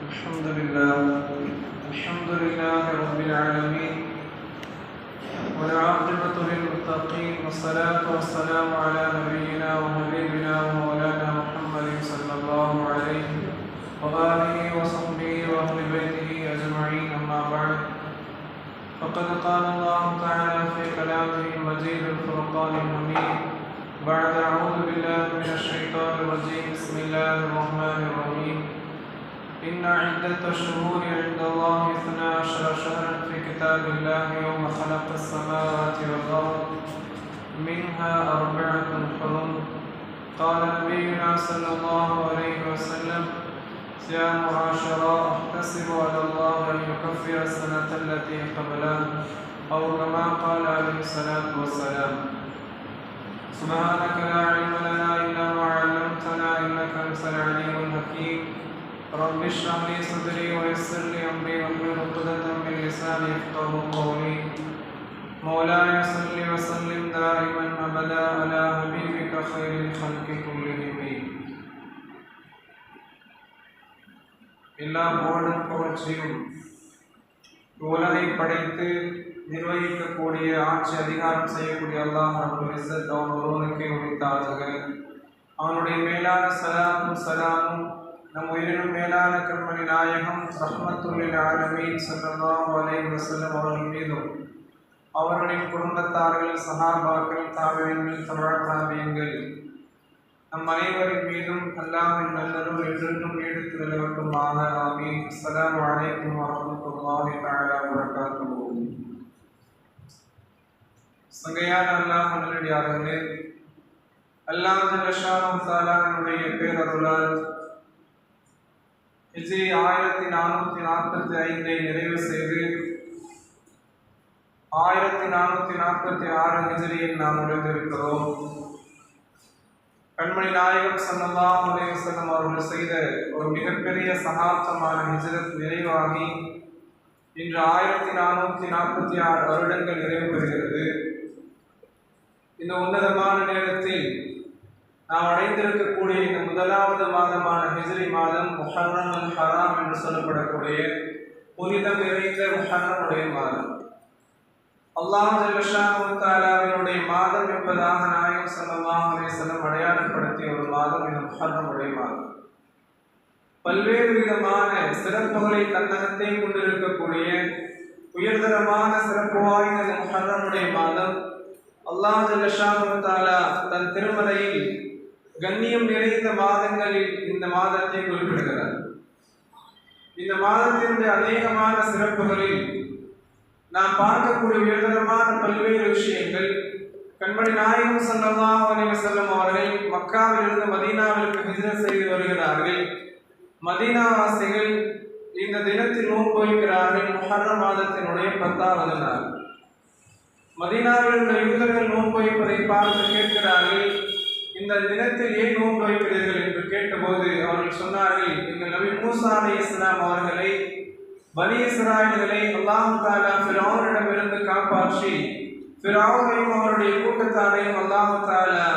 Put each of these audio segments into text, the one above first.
الحمد لله رب العالمين والعاقبة للمتقين والصلاة والسلام على نبينا وحبيبنا ومولانا محمد صلى الله عليه وآله وصحبه وأهل بيته أجمعين أما بعد فقد قال الله تعالى في كلامه المجيد الفرقان الحميد بعد أعوذ بالله من الشيطان الرجيم بسم الله الرحمن الرحيم إن عدة الشهور عند الله 12 شهرا في كتاب الله يوم خلق السماوات والأرض منها 4 حرم قال نبينا صلى الله عليه وسلم صيام عاشوراء أحتسب على الله أن يكفر السنة التي قبله أو كما قال عليه الصلاة والسلام سبحانك لا علم لنا إلا ما علمتنا إنك أنت العليم الحكيم رب اشرح لي صدري ويسر لي أمري واحلل عقدة من لساني يفقهوا قولي مولاي صل وسلم دائما أبدا على حبيبك خير الخلق كلهم எல்லா புகழும் புகழ்ச்சியும் உலகை படைத்து நிர்வகிக்கக்கூடிய ஆட்சி அதிகாரம் செய்யக்கூடிய அல்லாஹ் ரப்பல் இஸ்ஸத் அவன் ஒருவனுக்கே உரித்தாகுக. அவனுடைய மேலான சலாமும் சலாமும் நம் உயிரினும் மேலான கண்மணி நாயகம் ரஹ்மத்துல் லில் ஆலமீன் ஸல்லல்லாஹு அலைஹி வஸல்லம் அவர்கள் மீதும் அவர்களின் குடும்பத்தார்கள் சஹாபாக்கள் தாபிஈன்கள் தபஅத்தாபிஈன்கள் நம் அனைவரின் மீதும் அல்லாஹ்வின் நல்லருள் என்றென்றும் நீடித்து நிலவட்டுமாக. ஆமீன். அஸ்ஸலாமு அலைக்கும் வரஹ்மத்துல்லாஹி தஆலா வபரகாத்துஹு. சங்கையான அல்லாஹ் நல்லடியார்களே, அல்லாஹ் ஜல்ல ஷானஹு தஆலாவினுடைய பேரருளால் ஹிஜ்ரி 1445 நிறைவு செய்து 1446 ஹிஜ்ரியில் நாம் நுழைந்திருக்கிறோம். கண்மணி நாயகம் ஸல்லல்லாஹு அலைஹி வஸல்லம் அவர்கள் செய்த ஒரு மிகப்பெரிய சகாப்தமான ஹிஜ்ரத் நிறைவாகி இன்று 1446 வருடங்கள் நிறைவு பெறுகிறது. இந்த உன்னதமான நேரத்தில் நாம் அடைந்திருக்கக்கூடிய இந்த முதலாவது மாதமான ஹிஜ்ரி மாதம் முஹர்ரம் அல் ஹராம் என்று சொல்லப்படக்கூடிய புனிதம் நிறைந்த முஹர்ரமுடைய மாதம், அல்லாஹ் ஜல்ல ஷானஹு தஆலாவினுடைய மாதம் என்பதாக நாயகம் ஸல்லல்லாஹு அலைஹி வஸல்லம் அடையாளப்படுத்திய ஒரு மாதம் இந்த முஹர்ரமுடைய மாதம். பல்வேறு விதமான சிறப்புகளை தன்னகத்தை கொண்டிருக்கக்கூடிய உயர்தரமான சிறப்பு வாய்ந்த இந்த முஹர்ரமுடைய மாதம் அல்லாஹ் ஜல்ல ஷானஹு தஆலா தன் திருமறையில் கண்ணியம் நிறைந்த மாதங்களில் இந்த மாதத்தை குறிப்பிடுகிறார். இந்த மாதத்தினுடைய அநேகமான சிறப்புகளில் நாம் பார்க்கக்கூடிய உயர்தரமான பல்வேறு விஷயங்கள். கண்மணி நாயகம் ஸல்லல்லாஹு அலைஹி வஸல்லம் அவர்கள் மக்காவிலிருந்து மதீனாவிற்கு ஹிஜ்ரத் செய்து வருகிறார்கள். மதீனாவாசிகள் இந்த தினத்தில் நோன்பு வைக்கிறார்கள். முஹர்ரம் மாதத்தினுடைய 10வது நாள். மதீனாவில் உள்ள யூதர்கள் நோன்பு வைப்பதை பார்த்து கேட்கிறார்கள், இந்த தினத்தில் ஏன் நோன்பு வைக்கிறீர்கள் என்று கேட்டபோது அவர்கள் சொன்னார்கள், எங்கள் நபி மூசா அலைஹிஸ்ஸலாம் அவர்களை பனி இஸ்ராயீல்களை அல்லாஹ் தஆலா ஃபிரௌனிடமிருந்து காப்பாற்றி ஃபிரௌனையும் அவருடைய கூட்டத்தாரையும் அல்லாஹ் தஆலா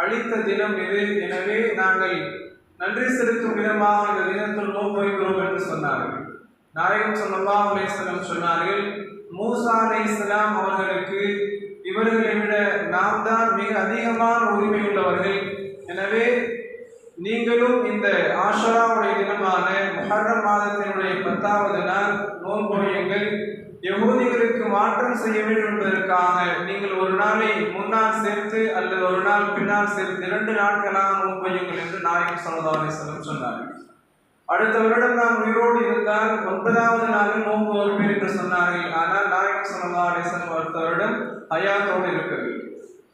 அழித்த தினம் இது. எனவே நாங்கள் நன்றி செலுத்தும் விதமாக இந்த தினத்தில் நோன்பு வைக்கிறோம் என்று சொன்னார்கள். நாயகம் ஸல்லல்லாஹு அலைஹி வஸல்லம் சொன்னார்கள், மூசா அலைஹிஸ்ஸலாம் அவர்களுக்கு இவர்களை விட நாம் தான் மிக அதிகமான உரிமை உள்ளவர்கள். எனவே நீங்களும் இந்த ஆஷராவுடைய தினமான முஹர்ரம் மாதத்தினுடைய 10வது நாள் நோன்பு வையுங்கள். யஹூதிகளுக்கு மாற்றம் செய்ய வேண்டும் என்பதற்காக நீங்கள் ஒரு நாளை முன்னால் சேர்த்து அல்லது ஒரு நாள் பின்னால் சேர்த்து 2 நாட்களாக நோன்பு வையுங்கள் என்று நாயகம் ஸல்லல்லாஹு அலைஹி வஸல்லம் சொன்னார்கள். அடுத்த வருடம் நான் உயிரோடு இருந்தால் 9வது நாளில் நோன்பு வைப்பேன் என்று சொன்னார்கள். ஆனால் நாயகம் ஸல்லல்லாஹு அலைஹி வஸல்லம் அடுத்த வருடம் ஹயாத்தோடு இருக்கவில்லை.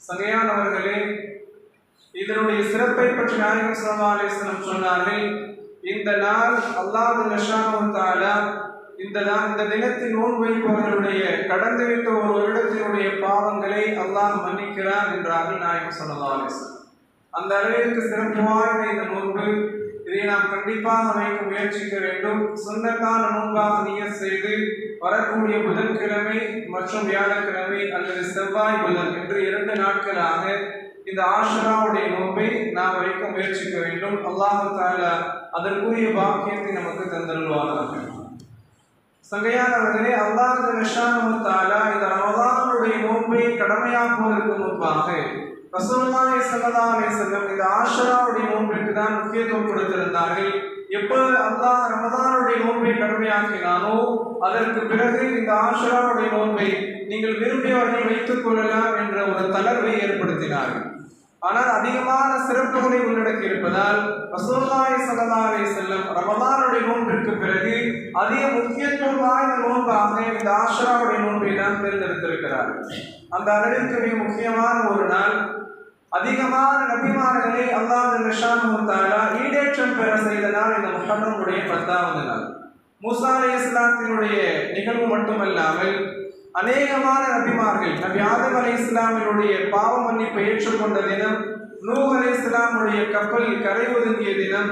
சங்கையானவர்களே, இதனுடைய சிறப்பை பற்றி நாயகம் ஸல்லல்லாஹு அலைஹி வஸல்லம் சொன்னார்கள், இந்த நாள் அல்லாஹ் ஜல்ல ஷானஹு தஆலா இந்த தினத்தில் நோன்பு வைப்பவர்களுடைய கடந்துவிட்ட ஒரு வருடத்தினுடைய பாவங்களை அல்லாஹ் மன்னிக்கிறார் என்றார்கள் நாயகம் ஸல்லல்லாஹு அலைஹி வஸல்லம். அந்த அளவிற்கு சிறப்பு வாய்ந்த இந்த நோன்பு, இதை நாம் கண்டிப்பாக வைக்க முயற்சிக்க வேண்டும். சுன்னத்தான நோன்பாக நியத் செய்து வரக்கூடிய புதன்கிழமை மற்றும் வியாழக்கிழமை அல்லது செவ்வாய் புதன் என்று 2 நாட்களாக இந்த ஆஷராவுடைய நோன்பை நாம் வைக்க முயற்சிக்க வேண்டும். அல்லாஹ் தஆலா அதற்குரிய பாக்கியத்தை நமக்கு தந்தருள்வானாக. தந்தருள்வானாக. சங்கையானவர்களே, அல்லாஹ் ஜல்லஷானஹு தஆலா இந்த ரமலானுடைய நோன்பை கடமையாக்குவதற்கு முன்பாக ரசூலுல்லாஹி ஸல்லல்லாஹு அலைஹி வஸல்லம் இந்த ஆஷராவுடைய நோன்பிற்கு தான் முக்கியத்துவம் கொடுத்திருந்தார்கள். எப்பொழுது அல்லாஹ் ரமலானுடைய நோன்பை கடமையாக்கினானோ அதற்கு பிறகு இந்த ஆஷராவுடைய நோன்பை நீங்கள் விரும்பியவர்கள் வைத்துக் கொள்ளலாம் என்ற ஒரு தளர்வை ஏற்படுத்தினார்கள். ஆனால் அதிகமான சிறப்புகளை உள்ளடக்கி இருப்பதால் ரசூலுல்லாஹி ஸல்லல்லாஹு அலைஹி வஸல்லம் ரமலானுடைய நோன்பிற்கு பிறகு அதிக முக்கியத்துவம் வாய்ந்த நோன்பாக இந்த ஆஷராவுடைய நோன்பை தான் தேர்ந்தெடுத்திருக்கிறார்கள். அந்த அளவிற்கு மிக முக்கியமான ஒரு நாள். அதிகமான நபிமார்களை அல்லாஹ் ஜல்லஷானஹு தஆலா ஈடேற்றம் பெற செய்த நாள் இந்த முஹர்ரமுடைய 10வது நாள். மூசா அலைஹிஸ்ஸலாத்தினுடைய நிகழ்வு மட்டுமல்லாமல் அநேகமான நபிமார்கள், நபி ஆதம் அலைஹிஸ்ஸலாமினுடைய பாவ மன்னிப்பை ஏற்றுக்கொண்ட தினம், நூஹ் அலைஹிஸ்ஸலாமுடைய கப்பல் கரை ஒதுங்கிய தினம்,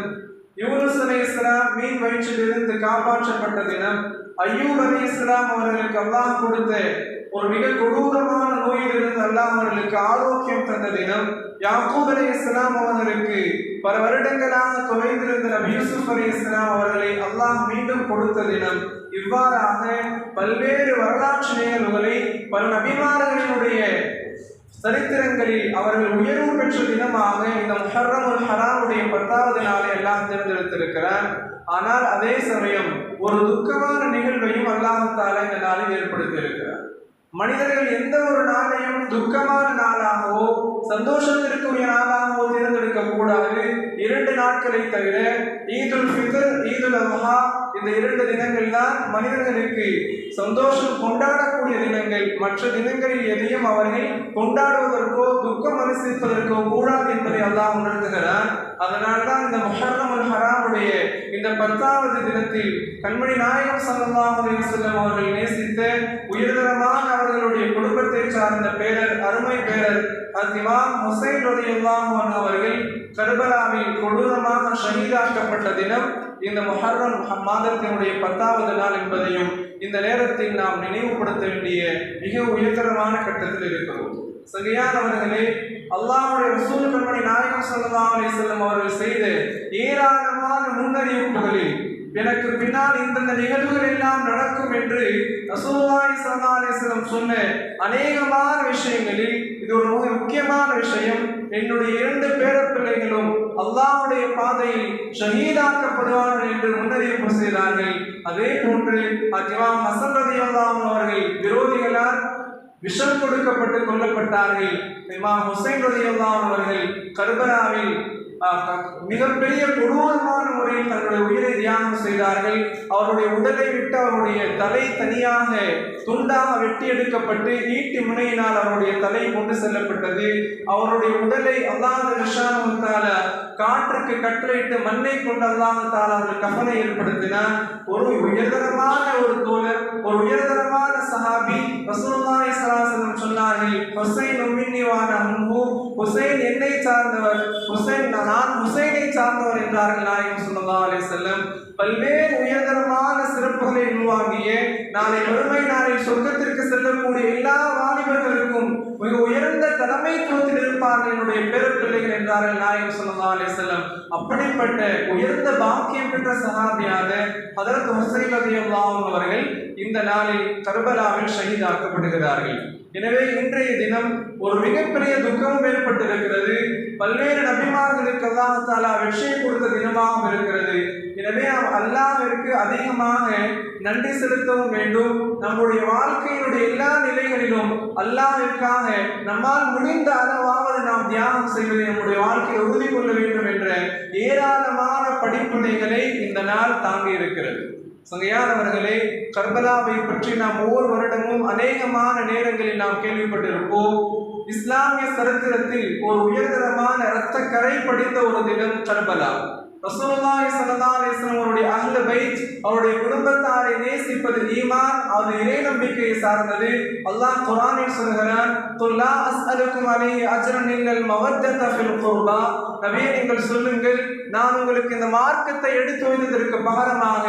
யூனுஸ் அலைஹிஸ்ஸலாம் மீன் வயிற்றிலிருந்து காப்பாற்றப்பட்ட தினம், அய்யூப் அலைஹிஸ்ஸலாம் அவர்களுக்கு அல்லாஹ் கொடுத்த ஒரு மிக கொடூரமான நோயிலிருந்து அல்லாஹ் அவர்களுக்கு ஆரோக்கியம் தந்த தினம், யாக்கூப் அலைஹிஸ்ஸலாம் அவர்களுக்கு பல வருடங்களாக தொலைந்திருந்த நபி யூசுப் அலைஹிஸ்ஸலாம் அவர்களை அல்லாஹ் மீண்டும் கொடுத்த தினம், இவ்வாறாக பல்வேறு வரலாற்று நிகழ்வுகளை பல நபிமார்களினுடைய சரித்திரங்களில் அவர்கள் உயர்வு பெற்ற தினமாக இந்த முஹர்ரமுல் ஹராமுடைய 10வது நாளை எல்லாம் தேர்ந்தெடுத்திருக்கிறார். ஆனால் அதே சமயம் ஒரு துக்கமான நிகழ்வையும் அல்லாஹ் தஆலா இந்த நாளில் ஏற்படுத்தி இருக்கிறார். மனிதர்கள் எந்த ஒரு நாளையும் துக்கமான நாளாகவோ சந்தோஷத்திற்குரிய நாளாகவோ தேர்ந்தெடுக்க கூடாது. 2 நாட்களை தவிர ஈதுல் ஃபித்ர், ஈதுல் அத்ஹா, இந்த 2 தினங்கள் தான் மனிதர்களுக்கு சந்தோஷம் கொண்டாடக்கூடிய தினங்கள். மற்ற தினங்களில் எதையும் அவர்கள் கொண்டாடுவதற்கோ துக்கம் அனுசரிப்பதற்கோ கூடாது என்பதை அல்லாஹ் உணர்த்துகிறார். அதனால்தான் இந்த முஹர்ரமுல் ஹராமுடைய இந்த 10வது தினத்தில் கண்மணி நாயகம் ஸல்லல்லாஹு அலைஹி வஸல்லம் அவர்கள் நேசித்த உயர்தரமான அவர்களுடைய குடும்பத்தை சார்ந்த பேரர், அருமை பேரர் இமாம் ஹுசைன் ரலியல்லாஹு அன்ஹு அவர்கள் கர்பலாவில் கொடூரமாக ஷஹீதாக்கப்பட்ட தினம் இந்த முஹர்ரம் மாதத்தினுடைய 10வது நாள் என்பதையும் இந்த நேரத்தில் நாம் நினைவுபடுத்த வேண்டிய மிக உயர்தரமான கட்டத்தில் இருக்கிறோம். சரியானவர்களே, அல்லாஹ்வுடைய ரசூல் கண்மணி நாயகம் ஸல்லல்லாஹு அலைஹி வஸல்லம் அவர்கள் செய்த ஏராளமான முன்னறிவிப்புகளில் எனக்கு பின்னால் இந்த நிகழ்வுகள் எல்லாம் நடக்கும் என்று ரசூலுல்லாஹி ஸல்லல்லாஹு அலைஹி வஸல்லம் சொன்ன அநேகமான விஷயங்களில் இது ஒரு மிக முக்கியமான விஷயம். என்னுடைய 2 பேரப்பிள்ளைகளும் அல்லாஹ்வுடைய பாதையில் ஷஹீதாக்கப்படுவார்கள் என்று முன்னறிவிப்பு செய்தார்கள். அதே போன்று இமாம் ஹஸன் ரலியல்லாஹு அன்ஹு அவர்கள் விரோதிகளால் விஷம் கொடுக்கப்பட்டு கொல்லப்பட்டார்கள். இமாம் ஹுசைன் ரலியல்லாஹு அன்ஹு அவர்கள் கர்பலாவில் மிகப்பெரிய கொடூரமான முறையில் தன்னுடைய உயிரை தியாகம் செய்தார்கள். அவருடைய உடலை விட்டு அவருடைய தலை தனியாக துண்டாக வெட்டி எடுக்கப்பட்டு ஈட்டி முனையினால் அவருடைய தலை கொண்டு செல்லப்பட்டது. அவருடைய உடலை அல்லாஹ் ஜல்லஷானஹு தஆலா காற்றுக்கு கட்டளையிட்டு மண்ணை கொண்டு அல்லாஹ் தஆலா அவர்கள் கஃபனை ஏற்படுத்தினார். ஒரு உயர்தரமான ஒரு தோழர், ஒரு உயர்தரமான சஹாபி ரசூலுல்லாஹி ஸல்லல்லாஹு அலைஹி வஸல்லம் சொன்னார்கள், ஹுசைன் மின்னி வ அனா மின்ஹு, ஹுசைன் என்னை சார்ந்தவர், ஹுசைன் நான் ஹுசைனை சார்ந்தவர் என்றார்கள் நாயகம் ஸல்லல்லாஹு அலைஹி வஸல்லம். பல்வேறு உயர்தரமான சிறப்புகளை உருவாகிய நாளை மறுமை நாளில் சொர்க்கத்திற்கு செல்லக்கூடிய எல்லா வாலிபர்களுக்கும் மிக உயர்ந்த தலைமைத்துவத்தில் இருப்பார்கள் என்னுடைய பேரப்பிள்ளைகள் என்றார்கள் நாயகம் ஸல்லல்லாஹு அலைஹி வஸல்லம். அப்படிப்பட்ட உயர்ந்த பாக்கியம் பெற்ற சஹாபியாக ஹஜ்ரத் ஹுசைன் ரலியல்லாஹு அன்ஹு அவர்கள் இந்த நாளில் கர்பலாவில் ஷஹீதாக்கப்படுகிறார்கள். எனவே இன்றைய தினம் ஒரு மிகப்பெரிய துக்கம் ஏற்பட்டிருக்கிறது. பல்வேறு நபிமார்களுக்கு அல்லாஹ் தஆலா வெற்றியை கொடுத்த தினமாகவும் இருக்கிறது. எனவே அல்லாஹ்விற்கு அதிகமாக நன்றி செலுத்தவும் வேண்டும். நம்முடைய வாழ்க்கையினுடைய எல்லா நிலைகளிலும் அல்லாஹ்விற்காக நம்மால் முடிந்த அளவாவது நாம் தியாகம் செய்வதை நம்முடைய வாழ்க்கையை உறுதி கொள்ள வேண்டும் என்ற ஏராளமான படிப்பினைகளை இந்த நாள் தாங்கி இருக்கிறது. சங்கையானவர்களே, கர்பலாவை பற்றி நாம் ஒவ்வொரு வருடமும் அநேகமான நேரங்களில் நாம் கேள்விப்பட்டிருப்போம். இஸ்லாமிய சரித்திரத்தில் ஒரு உயர்தரமான இரத்த கரை படித்த ஒரு தினம் கர்பலா. ரசூலுல்லாஹி ஸல்லல்லாஹு அலைஹி வஸல்லம் அவருடைய அஹ்ல பைத், அவருடைய குடும்பத்தாரை நேசிப்பது ஈமான், அது இறை நம்பிக்கையை சார்ந்தது. அல்லாஹ் குர்ஆனில் சொல்கிறான், குல் லா அஸ்அலுக்கும் அலைஹி அஜ்ரன் இல்லல் மவத்தத ஃபில் குர்பா. நபியே, நீங்கள் சொல்லுங்கள், நான் உங்களுக்கு இந்த மார்க்கத்தை எடுத்து வைத்ததற்கு பகரமாக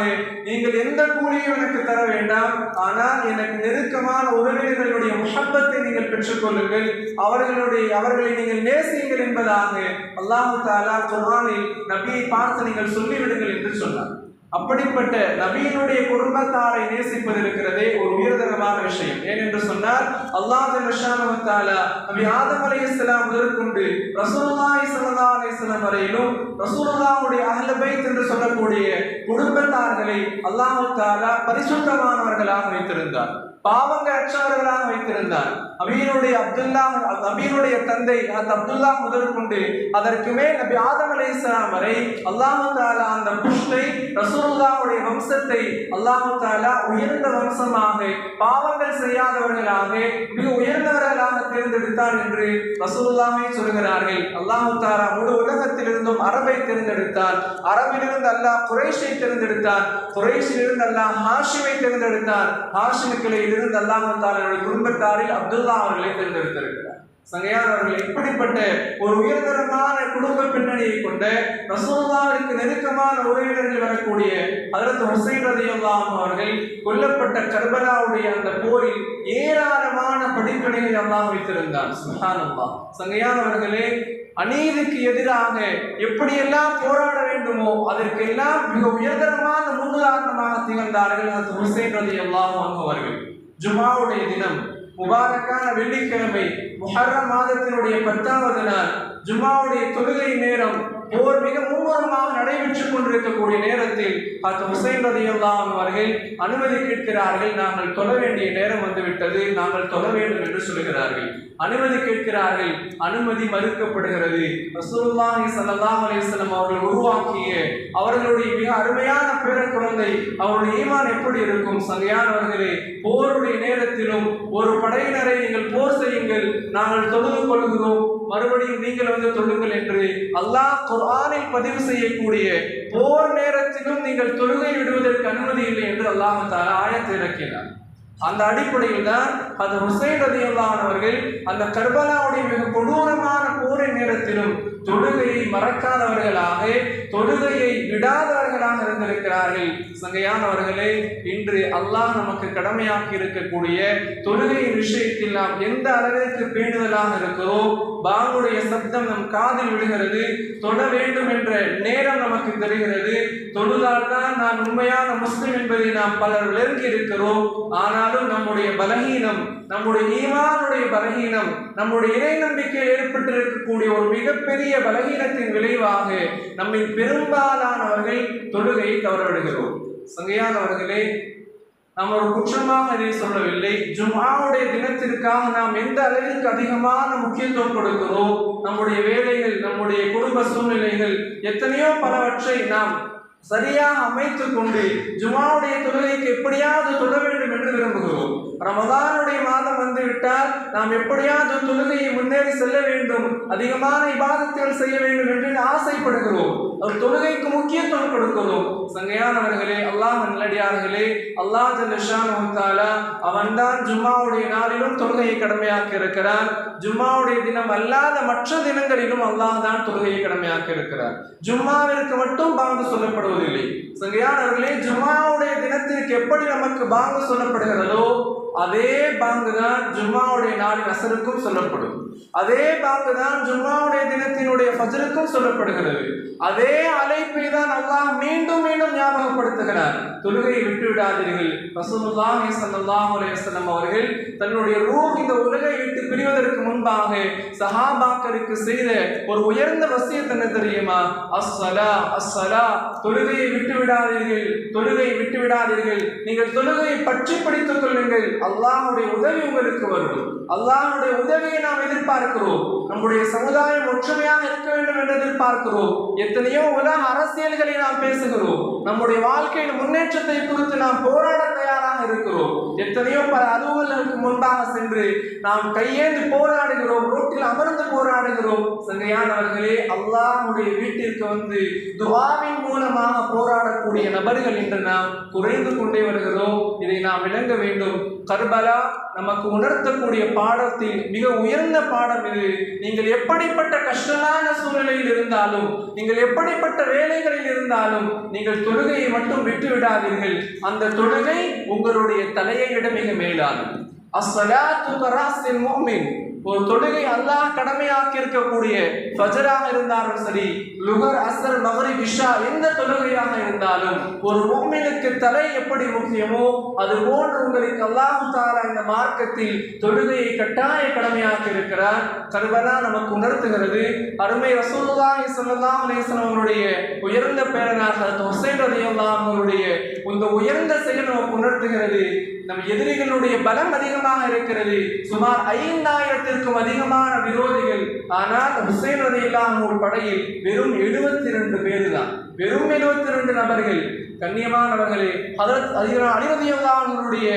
நீங்கள் எந்த கூலியும் எனக்கு தர வேண்டாம், ஆனால் எனக்கு நெருக்கமான உறவினர்களுடைய முஹப்பத்தை நீங்கள் பெற்றுக்கொள்ளுங்கள், அவர்களை நீங்கள் நேசியுங்கள் என்பதாக அல்லாஹ் தஆலா குர்ஆனில் நபியை பார்த்து நீங்கள் சொல்லிவிடுங்கள் என்று சொன்னார். அப்படிப்பட்ட நபியினுடைய குடும்பத்தாரை நேசிப்பது இருக்கிறதே ஒரு உயர்தரமான விஷயம். ஏனென்று சொன்னால் அல்லாஹ் ஜல்லஷானஹு வ தஆலா நபி ஆதம் அலைஹிஸ்ஸலாம் முதற்கொண்டு ரசூலுல்லாஹி ஸல்லல்லாஹு அலைஹி வஸல்லம் வரையிலும் ரசூலுல்லாஹுடைய அஹ்ல பைத் என்று சொல்லக்கூடிய குடும்பத்தார்களை அல்லாஹ் தஆலா பரிசுத்தமானவர்களாக வைத்திருந்தார், பாவங்கள் அற்றவர்களாக வைத்திருந்தார். நபியினுடைய தந்தை அப்துல்லா முதற்கொண்டு அதற்கு மேல் நபி ஆதம் அலைஹிஸ்ஸலாம் வரை அல்லாஹ் தஆலா அந்த புஷ்டை ரசூலுல்லாஹுடைய வம்சத்தை அல்லாஹ் தஆலா உயர்ந்த வம்சமாக, பாவங்கள் செய்யாதவர்களாக, மிக உயர்ந்தவர்களாக தேர்ந்தெடுத்தார் என்று ரசூலுல்லாஹே சொல்கிறார்கள். அல்லாஹ் தஆலா முழு உலகத்திலிருந்தும் அரபை தேர்ந்தெடுத்தார், அரபிலிருந்து அல்லாஹ் குறைஷை தேர்ந்தெடுத்தார், குறைஷிலிருந்து அல்லாஹ் ஹாஷிமை தேர்ந்தெடுத்தார், ஹாஷிமுக்களை இருந்து அல்லாஹ் தஆலாவுடைய குடும்பத்தாரில் அப்துல்லா அவர்களை தேர்ந்தெடுத்திருக்கிறார். சங்கையானவர்கள், இப்படிப்பட்ட ஒரு உயர்தரமான குடும்ப பின்னணியை கொண்ட ரசூலுல்லாஹ்விற்கு நெருக்கமான உறவினர்கள் வரக்கூடிய ஹஜ்ரத் ஹுசைன் ரலியல்லாஹு அவர்கள் கொல்லப்பட்ட கர்பலாவுடைய அந்த போரில் ஏராளமான படிப்பினைகளை அல்லாஹ் வைத்திருந்தான். சுப்ஹானல்லாஹ். சங்கையானவர்களே, அநீதிக்கு எதிராக எப்படியெல்லாம் போராட வேண்டுமோ அதற்கெல்லாம் மிக உயர்தரமான முன்னுதாரணமாக திகழ்ந்தார்கள் ஹஜ்ரத் ஹுசைன் ரலியல்லாஹு அன்ஹு அவர்கள். ஜும்ஆவுடைய தினம், முபாரக்கான வெள்ளிக்கிழமை, முஹர்ரம் மாதத்தினுடைய 10வது நாள், ஜும்ஆவுடைய தொழுகை நேரம், போர் மிக மும்முரமாக நடைபெற்றுக் கொண்டிருக்கக்கூடிய நேரத்தில் ஹஜ்ரத் ஹுசைன் ரலியல்லாஹு அன்ஹு அவர்கள் அனுமதி கேட்கிறார்கள். நாங்கள் தொழ வேண்டிய நேரம் வந்துவிட்டது, நாங்கள் தொழ வேண்டும் என்று சொல்கிறார்கள். அனுமதி கேட்கிறார்கள், அனுமதி மறுக்கப்படுகிறது. ரசூலுல்லாஹி ஸல்லல்லாஹு அலைஹி வஸல்லம் அவர்கள் உருவாக்கிய அவர்களுடைய மிக அருமையான பேர குழந்தை, அவருடைய ஈமான் எப்படி இருக்கும்? சங்கையானவர்களே, போருடைய நேரத்திலும் ஒரு படையினரை நீங்கள் போர் செய்யுங்கள், நாங்கள் தொழுது கொள்கிறோம், மறுபடியும் நீங்கள் வந்து தொழுங்கள் என்று அல்லாஹ் குர்ஆனில் பதிவு செய்யக்கூடிய போர் நேரத்திலும் நீங்கள் தொழுகை விடுவதற்கு அனுமதி இல்லை என்று அல்லாஹ் தஆலா ஆயத்தை இறக்கினார். அந்த அடிப்படையில் தான் அது ஹுசைன் ரலியல்லாஹு அன்ஹு அவர்கள் அந்த கர்பலாவுடைய மிக கொடூரமான போரின் நேரத்திலும் தொழுகையை மறக்காதவர்களாக, தொழுகையை விடாதவர்களாக இருந்திருக்கிறார்கள். சங்கையானவர்களே, இன்று அல்லாஹ் நமக்கு கடமையாக்கி இருக்கக்கூடிய தொழுகையின் விஷயத்தில் நாம் எந்த அளவிற்கு பேணுதலாக இருக்கிறோம், பாங்குடைய சப்தம் நம் காதில் விடுகிறது, தொழ வேண்டும் என்ற நேரம் நமக்கு தெரிகிறது, தொழுதால்தான் நான் உண்மையான முஸ்லிம் என்பதை நாம் பலர் விளங்கி இருக்கிறோம். ஆனாலும் நம்முடைய பலகீனம், நம்முடைய ஈமானுடைய பலகீனம், நம்முடைய இறை நம்பிக்கை ஏற்பட்டிருக்கக்கூடிய ஒரு மிகப்பெரிய பலகீனத்தின் விளைவாக நம்மில் பெரும்பாலானவர்கள் தொழுகையை தவறவிடுகிறோம். சங்கையானவர்களே, நாம் ஒரு குற்றமாக இதை சொல்லவில்லை. ஜும்ஆவுடைய தினத்திற்காக நாம் எந்த அளவிற்கு அதிகமான முக்கியத்துவம் கொடுக்கிறோம், நம்முடைய வேலைகள், நம்முடைய குடும்ப சூழ்நிலைகள், எத்தனையோ பலவற்றை நாம் சரியாக அமைத்துக் கொண்டு ஜும்ஆவுடைய தொழுகைக்கு எப்படியாவது தொழ வேண்டும் என்று விரும்புகிறோம். ரமதானுடைய மாதம் வந்துவிட்டால் நாம் எப்படியாவது தொழுகையை முன்னேறி செல்ல வேண்டும், அதிகமான இபாதத்துகள் செய்ய வேண்டும் என்று ஆசைப்படுகிறோம். ஒரு தொழுகைக்கு முக்கியத்துவம் கொடுக்கிறோம். சங்கையானவர்களே, அல்லாஹ் நல்லடியார்களே, அல்லாஹ் ஜல்லஷானஹு வ தஆலா அவன்தான் ஜும்ஆவுடைய நாளிலும் தொழுகையை கடமையாக்கி இருக்கிறான். ஜும்ஆவுடைய தினம் அல்லாத மற்ற தினங்களிலும் அல்லாஹ் தான் தொழுகையை கடமையாக்கி இருக்கிறார். ஜும்ஆவிற்கு மட்டும் பாங்கு சொல்லப்படுவதில்லை. சங்கையானவர்களே, ஜும்ஆவுடைய தினத்திற்கு எப்படி நமக்கு பாங்கு சொல்லப்படுகிறதோ அதே பாங்கு தான் ஜும்ஆவுடைய நாளின் அசருக்கும் சொல்லப்படும். அதே பாங்கு தான் ஜும்ஆவுடைய தினத்தினுடைய ஃபஜ்ருக்கும் சொல்லப்படுகிறது. அதே அழைப்பை தான் அல்லாஹ் மீண்டும் மீண்டும் ஞாபகப்படுத்துகிறார். தொழுகையை விட்டு விடாதீர்கள். ரசூலுல்லாஹி ஸல்லல்லாஹு அலைஹி வஸல்லம் அவர்கள் தன்னுடைய ரூஹ் இந்த உலகை விட்டு பிரிவதற்கு முன்பாக சஹாபாக்களுக்கு செய்த ஒரு உயர்ந்த வசியத் என்ன தெரியுமா? அஸ்ஸலா அஸ்ஸலா, தொழுகையை விட்டு விடாதீர்கள், தொழுகையை விட்டு விடாதீர்கள், நீங்கள் தொழுகையை பற்றி பிடித்துக் கொள்ளுங்கள், அல்லாஹ்வுடைய உதவி உங்களுக்கு வரும். அல்லாஹ்வுடைய உதவியை நாம் எதிர்பார்க்கிறோம். நம்முடைய சமுதாயம் ஒற்றுமையாக இருக்க வேண்டும் என்று எதிர்பார்க்கிறோம். எத்தனையோ உலக அரசியல்களை நாம் பேசுகிறோம். நம்முடைய வாழ்க்கையின் முன்னேற்றத்தை குறித்து நாம் போராட தயாராக இருக்கிறோம். எத்தனையோ பல அலுவலர்களுக்கு முன்பாக சென்று நாம் கையேந்து போராடுகிறோம், ரோட்டில் அமர்ந்து போராடுகிறோம். சங்கையானவர்களே, அல்லாஹ்வுடைய வீட்டிற்கு வந்து துஆவின் மூலமாக போராடக்கூடிய நபர்கள் இன்று நாம் குறைந்து கொண்டே வருகிறோம். இதை நாம் விளங்க வேண்டும். கர்பலா நமக்கு உணர்த்தக்கூடிய பாடத்தில் மிக உயர்ந்த பாடம் இது. நீங்கள் எப்படிப்பட்ட கஷ்டமான சூழ்நிலையில் இருந்தாலும், நீங்கள் எப்படிப்பட்ட வேலைகளில் இருந்தாலும், நீங்கள் தொழுகையை மட்டும் விட்டு விடாதீர்கள். அந்த தொழுகை உங்களுடைய தலையை விட மிக மேலானது. அஸ்ஸலாத்து கராஸில் முஃமின், ஒரு தொழுகை அல்லாஹ் கடமையாக்கி இருக்கக்கூடிய ஃபஜராக இருந்தாலும் சரி, லுஹர், அஸ்ர், மக்ரிப், இஷா எந்த தொழுகையாக இருந்தாலும் ஒரு முஃமினுக்கு தலை எப்படி முக்கியமோ அது போன்று உங்களுக்கு அல்லாஹ் தஆலா இந்த மார்க்கத்தில் தொழுகையை கட்டாய கடமையாக்கி இருக்கிறார். கர்பலா நமக்கு உணர்த்துகிறது. அருமை ரசூலுல்லாஹி ஸல்லல்லாஹு அலைஹி வஸல்லம் அவருடைய உயர்ந்த பேரனார் ஹஜ்ரத் ஹுசைன் ரலியல்லாஹு அன்ஹு அவருடைய இந்த உயர்ந்த செயல் நமக்கு உணர்த்துகிறது. நம் எதிரிகளுடைய பலம் அதிகமாக இருக்கிறது. சுமார் 5000த்திற்கும் அதிகமான விரோதிகள். ஆனால் ஹுசைன் ரலியல்லாஹு அன்ஹு படையில் வெறும் 72 பேர் தான். வெறும் 72 நபர்கள். கண்ணியமானவர்களே, ஹஜ்ரத் அலி ரலியல்லாஹு அன்ஹுடைய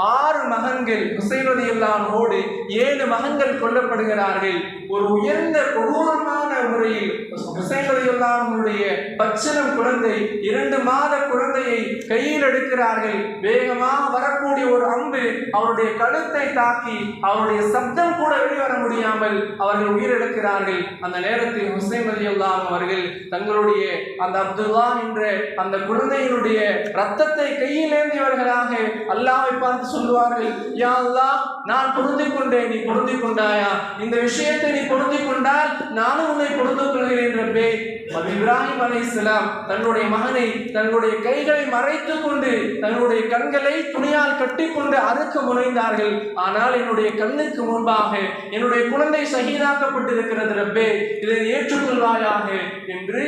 6 மகன்கள் ஹுசைன் ரலியல்லாஹு அன்ஹுவோடு 7 மகன்கள் கொல்லப்படுகிறார்கள். ஒரு உயர்ந்த கொடூரமான முறையில் ஹுசைன் ரலியல்லாஹு அன்ஹுடைய பச்சிளம் குழந்தை 2 மாத குழந்தையை கையில் எடுக்கிறார்கள். வேகமாக வரக்கூடிய ஒரு அம்பு அவருடைய கழுத்தை தாக்கி அவருடைய சப்தம் கூட வெளிவர முடியாமல் அவர்கள் உயிரிழக்கிறார்கள். அந்த நேரத்தில் ஹுசைன் ரலியல்லாஹு அன்ஹு அவர்கள் தங்களுடைய அந்த அப்துல்லா என்ற அந்த குழந்தையினுடைய ரத்தத்தை கையில் ஏந்தியவர்களாக அல்லாஹ்வை பார்த்து சொல்லுவார்கள், யா அல்லாஹ், நான் பொருந்திக் கொண்டேன், நீ பொருந்திக் கொண்டாயா? இந்த விஷயத்தை நீ பொருந்திக் கொண்டால் நானும் உன்னை பொருந்திக் கொள்கிறேன் ரப்பே. இப்ராஹிம் அலைஹிஸ்ஸலாம் தன்னுடைய மகனை தன்னுடைய கைகளை மறைத்துக் கொண்டு தன்னுடைய கண்களை துணியால் கட்டிக்கொண்டு அறுக்க முனைந்தார்கள். ஆனால் என்னுடைய கண்ணுக்கு முன்பாக என்னுடைய குழந்தை ஷஹீதாக்கப்பட்டிருக்கிறது ரப்பே, இதை ஏற்றுக்கொள்வாயாக என்று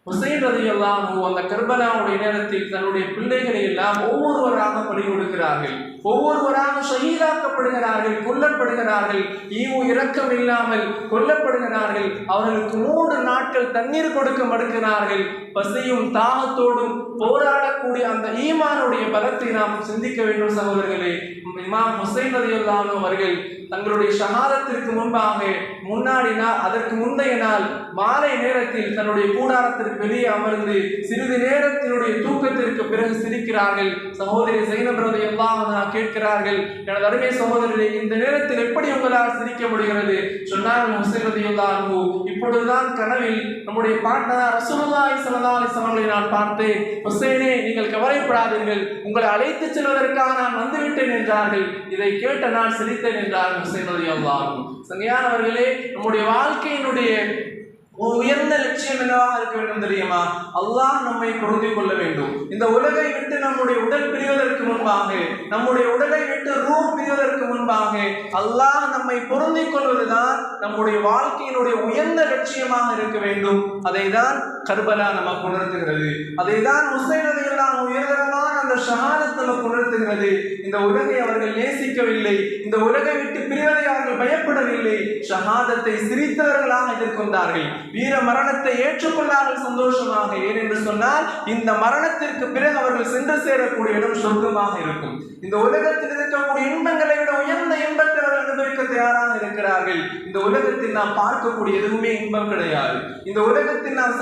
ஹுசைன் ரலியல்லாஹு அன்ஹு அந்த கர்பலாவுடைய நேரத்தில் தன்னுடைய பிள்ளைகளை எல்லாம் ஒவ்வொருவராக பலி கொடுக்கிறார்கள். ஒவ்வொருவராக ஷஹீதாக்கப்படுகிறார்கள், கொல்லப்படுகிறார்கள். ஈவு இரக்கம் இல்லாமல் கொல்லப்படுகிறார்கள். அவர்களுக்கு 3 நாட்கள் தண்ணீர் கொடுக்க மறுக்கிறார்கள். பசியும் தாகத்தோடும் போராடக்கூடிய அந்த ஈமானுடைய பலத்தை நாம் சிந்திக்க வேண்டும் சகோதரர்களே. இமாம் ஹுசைன் ரலியல்லாஹு அன்ஹு அவர்கள் தங்களுடைய ஷஹாதத்திற்கு முன்பாக முன்னாடி நாள், அதற்கு முந்தைய நாள் மாலை நேரத்தில் தன்னுடைய கூடாரத்திற்கு வெளியே அமர்ந்து சிறிது நேரத்தினுடைய தூக்கத்திற்கு பிறகு சிரிக்கிறார்கள். சகோதரி ஸைனப் ரலியல்லாஹு அன்ஹா கேட்கிறார்கள், எனது அருமை சகோதரரே, இந்த நேரத்தில் எப்படி உங்களால் சிரிக்க முடிகிறது? சொன்னார்கள் ஹுசைன் ரலியல்லாஹு அன்ஹு, இப்பொழுதுதான் கனவில் நம்முடைய பாட்டனார் ரசூலுல்லாஹி ஸல்லல்லாஹு அலைஹி வஸல்லம் நான் பார்த்தேன். ஹுசைனே, நீங்கள் கவலைப்படாதீர்கள், உங்களை அழைத்து செல்வதற்காக நான் வந்துவிட்டேன் என்றார்கள். இதை கேட்ட நான் சிரித்தேன் என்றார்கள் ஹுசைன் ரலியல்லாஹு அன்ஹு. சங்கையானவர்களே, நம்முடைய வாழ்க்கையினுடைய ஒரு உயர்ந்த லட்சியம் என்னவாக இருக்க வேண்டும் தெரியுமா? அல்லாஹ் நம்மை பொருந்திக் கொள்ள வேண்டும். இந்த உலகை விட்டு நம்முடைய உடல் பிரிவதற்கு முன்பாக, நம்முடைய உடலை விட்டு ரூஹ் பிரிவதற்கு முன்பாக அல்லாஹ் நம்மை பொருந்திக் கொள்வதுதான் நம்முடைய வாழ்க்கையினுடைய உயர்ந்த லட்சியமாக இருக்க வேண்டும். அதை தான் கர்பலா நமக்கு உணர்த்துகிறது. அதை தான் ஹுசைன் ரலியல்லாஹு அன்ஹு உயர்தரமான அந்த ஷஹாதத் நமக்கு உணர்த்துகிறது. இந்த உலகை அவர்கள் நேசிக்கவில்லை, இந்த உலகை விட்டு பிரிவதை அவர்கள் பயப்படவில்லை. ஷஹாதத்தை சிரித்தவர்களாக எதிர்கொண்டார்கள். வீர மரணத்தை ஏற்றுக்கொண்டார்கள் சந்தோஷமாக. ஏனென்று சொன்னால் இந்த மரணத்திற்கு பிறகு அவர்கள் சென்று சேரக்கூடிய இடம் சொர்க்கமாக இருக்கும். இந்த உலகத்தில் இருக்கக்கூடிய இன்பங்களை விட உயர்ந்த இன்பத்தை அவர்கள் அனுபவிக்க தயாராக இருக்கிறார்கள். இந்த உலகத்தில் நாம் பார்க்கக்கூடிய எதுவுமே இன்பம் கிடையாது. இந்த உலகத்தில் நாம்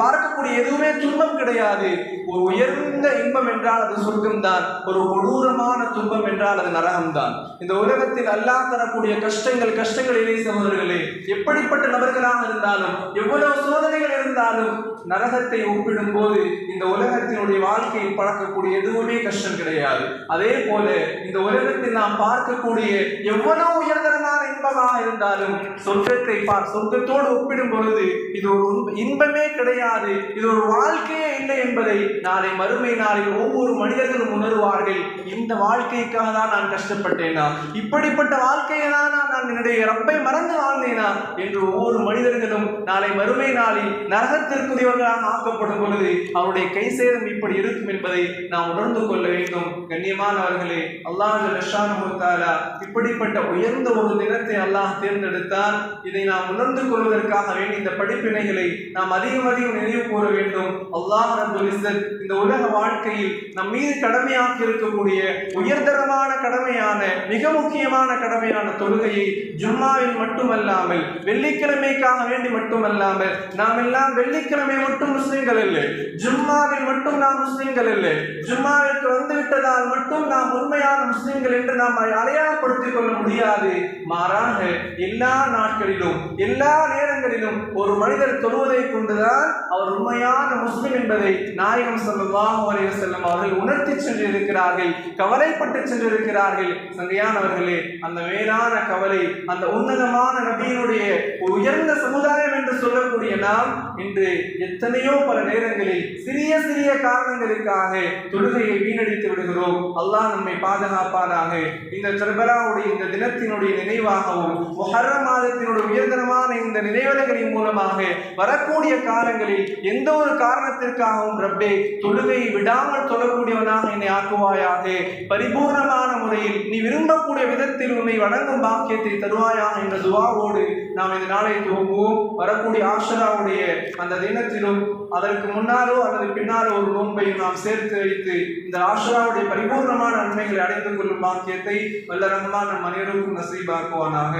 பார்க்கக்கூடிய எதுவுமே துன்பம் கிடையாது. ஒரு உயர்ந்த இன்பம் என்றால் அது சொர்க்கம் தான். ஒரு கொடூரமான துன்பம் என்றால் அது நரகம் தான். இந்த உலகத்தில் அல்லாஹ் தரக்கூடிய கஷ்டங்கள் இல்லை சகோதரர்களே. எப்படிப்பட்ட நபர்களாக இருந்தாலும், எவ்வளவு சோதனைகள் இருந்தாலும், நரகத்தை ஒப்பிடும் போது இந்த உலகத்தினுடைய வாழ்க்கையில் பார்க்கக்கூடிய எதுவுமே கஷ்டம் கிடையாது. அதே போல இந்த உலகத்தில் நாம் பார்க்கக்கூடிய எவ்வளவு உயர்தரமான இன்பமாக இருந்தாலும் சொர்க்கத்தோடு ஒப்பிடும் பொழுது இது ஒரு இன்பமே கிடையாது, இது ஒரு வாழ்க்கையே இல்லை என்பதை நாளை மறுமை நாளில் ஒவ்வொரு மனிதர்களும் உணர்வார்கள். இந்த வாழ்க்கைக்காக தான் நான் கஷ்டப்பட்டேனா, இப்படிப்பட்ட வாழ்க்கையை தான் நான் என்னுடைய ரப்பை மறந்து வாழ்ந்தேனா என்று ஒவ்வொரு மனிதர்களும் நாளை மறுமை நாளில் நரகத்திற்குரியவர்களாக ஆக்கப்படும் பொழுது அவருடைய கை சேதம் இப்படி இருக்கும் என்பதை நாம் உணர்ந்து கொள்ள வேண்டும். கண்ணியமானவர்களே, அல்லாஹ் ஜல்லஷானஹு தஆலா இப்படிப்பட்ட உயர்ந்த ஒரு தினத்தை அல்லாஹ் தேர்ந்தெடுத்தால் இதை நாம் உணர்ந்து கொள்வதற்காக வேண்டி இந்த படிப்பினைகளை நாம் அதிகம் நினைவு கூற வேண்டும். அல்லாஹ் ரப்புல் இஸ்ஸத் இந்த உலக வாழ்க்கையில் நம் மீது கடமையாக்கி இருக்கக்கூடிய உயர்தரமான கடமையான மிக முக்கியமான கடமையான தொழுகையை ஜும்மாவில் மட்டுமல்லாமல் வெள்ளிக்கிழமைக்காக வேண்டி மட்டுமல்லாமல், நாம் எல்லாம் வெள்ளிக்கிழமை மட்டும் முஸ்லிம்கள் இல்லை, ஜும்மாவில் மட்டும் நாம் முஸ்லிம்கள் இல்லை, ஜும்மாவிற்கு வந்துவிட்டதால் மட்டும் நாம் உண்மையான முஸ்லிம்கள் என்று நாம் அடையாளப்படுத்திக் கொள்ள முடியாது. மாறாக எல்லா நாட்களிலும் எல்லா நேரங்களிலும் நேரங்களிலும் ஒரு மனிதர் தொழுவதை கொண்டுதான் அவர் உண்மையான முஸ்லிம் என்பதை நாயகம் ஸல்லல்லாஹு அலைஹி வஸல்லம் அவர்கள் உணர்த்தி சென்றிருக்கிறார்கள், கவலைப்பட்டு சென்றிருக்கிறார்கள். சங்கையானவர்களே, அந்த மேலான கவலை, அந்த உன்னதமான நபியினுடைய உயர்ந்த சமுதாயம் என்று சொல்லக்கூடிய நாம் இன்று எத்தனையோ பல நேரங்களில் சிறிய சிறிய காரணங்களுக்காக தொழுகையை வீணடித்து விடுகிறோம். அல்லாஹ் நம்மை பாதுகாப்பானாக. இந்த கர்பலாவுடைய இந்த தினத்தினுடைய நினைவாகவும் முஹர்ரம் மாதத்தினுடைய உயர்தரமான இந்த நினைவலைகளின் மூலமாக வரக்கூடிய காலங்களில் எந்த ஒரு காரணத்திற்காகவும் ரப்பே தொழுகையை விடாமல் தொழக்கூடியவனாக என்னை ஆக்குவாயாக. பரிபூர்ணமான முறையில் நீ விரும்பக்கூடிய விதத்தில் உன்னை வணங்கும் பாக்கியத்தை தருவாயாக என்ற துஆவோடு நாம் இந்த நாளை துவங்குவோம். வரக்கூடிய ஆஷராவுடைய அந்த தினத்திலும் அதற்கு முன்னாலோ அல்லது பின்னாலோ ஒரு நோன்பையும் நாம் சேர்த்து வைத்து இந்த ஆஷராவுடைய பரிபூர்ணமான நன்மைகளை அடைந்து கொள்ளும் பாக்கியத்தை வல்ல ரஹ்மான் நம் அனைவருக்கும் நசீபாக்குவானாக.